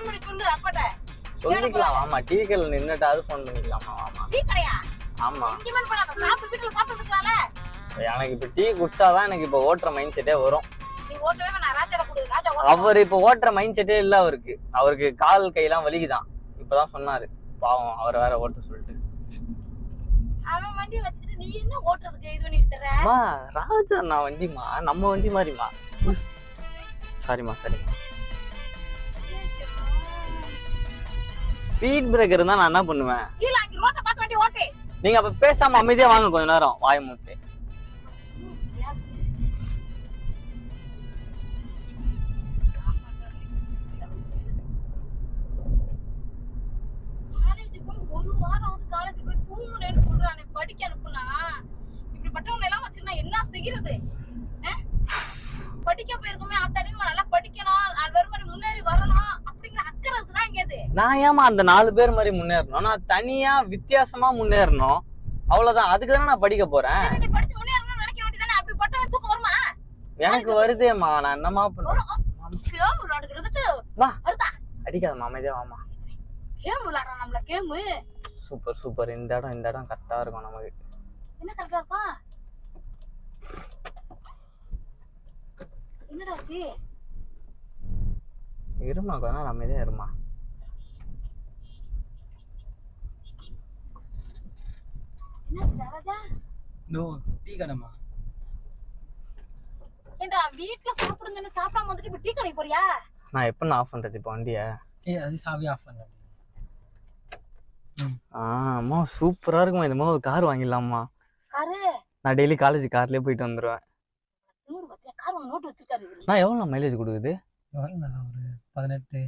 Phone பண்ணி சொல்லு அப்பாட்ட. சொல்லிக்கலாம் ஆமா, டீ கடையில நின்னுட்டாவது ஃபோன் பண்ணிக்கலாமா? ஆமா டீ கடையா? ஆமா. இங்கேயும் பண்ணாத, சாப்பிட்டு வீட்டுல சாப்பிட்டுக்கலாம்ல. எனக்கு இப்ப டீ குடிச்சாதான் எனக்கு இப்ப ஓட்டுற மைண்ட் செட்டே வரும். நீ ஓட்டவே நான் ராஜாட கொடு, ராஜா ஓட்டு. அவர் இப்ப ஓட்டுற மைண்ட் செட்டே இல்ல அவருக்கு. அவருக்கு கால் கையெல்லாம் வலிக்குதான். இப்பதான் சொன்னாரு, பாவம் அவர் வேற ஓட்ட சொல்லிட்டு. அவன் வண்டியை வச்சுக்கிட்டு நீ என்ன ஓட்டுறதுக்கு இது பண்ணிட்டு இருக்க? அம்மா ராஜா நான் வண்டிமா, நம்ம வண்டி மாதிரிமா. சாரிமா சரிமா. ஸ்பீட் பிரேக்கர் இருந்தா நான் என்ன பண்ணுவேன்? கீழ அங்க ரோட்ட பார்த்து வண்டி ஓட்டு. நீங்க அப்ப பேசாம அமைதியா வாங்க கொஞ்ச நேரம், வாய் மூட்டு. காலேஜ் போய் ஒரு வாரம் வந்து காலேஜ் போய் தூங்குனேன்னு சொல்றானே, படிக்க அனுப்புனா இப்படிப்பட்டவங்க எல்லாம் வச்சுன்னா என்ன செய்யறது? படிக்க போயிருக்குமே அத்தனையும் நல்லா படிக்கணும், 4 பேர் மாதிரி முன்னேறி வரணும் அப்படிங்கிற அக்கறை இருக்குதான் எங்கேது? நான் ஏமா அந்த 4 பேர் மாதிரி முன்னேறணும்? நான் தனியா வித்தியாசமா முன்னேறணும், அவ்வளவுதான். அதுக்குதானே நான் படிக்க போறேன். நீ படிச்சு முன்னேறணும்னு நினைக்க வேண்டியதானே? அப்படிப்பட்டவன் தூக்கம் வருமா? எனக்கு வருதேம்மா, நான் என்னமா பண்ணுவேன்? கேம் விளையாடுறதுக்கு வருதா? அடிக்காதம்மா, அமைதியா வாமா. கேம் விளையாடுறான் நம்மள, கேம். Super super. இந்த இடம் கரெக்டா இருக்கும் நமக்கு. என்ன கரெக்டா இருக்கா? என்னடாச்சு? இருமா கொஞ்ச நேரம் அமைதியா இருமா. என்னாச்சு ராஜா? No tea கடைமா. ஏண்டா வீட்ல சாப்பிடுங்கன்னு சாப்பிடாம வந்துட்டு இப்ப டீ கடைக்கு போறியா? நான் எப்ப ஆஃப் பண்றது இப்ப வண்டிய? அது சாவி ஆஃப் பண்ண. அம்மா சூப்பரா இருக்குமா. இந்த மாதிரி ஒரு கார் வாங்கிடலாமா? காரு? நான் டெய்லி காலேஜ் கார்லயே போயிட்டு வந்துருவேன். கார் நோட்டு வச்சிருக்காரு. நான் எவ்வளவு மைலேஜ் கொடுக்குது? ஒரு 18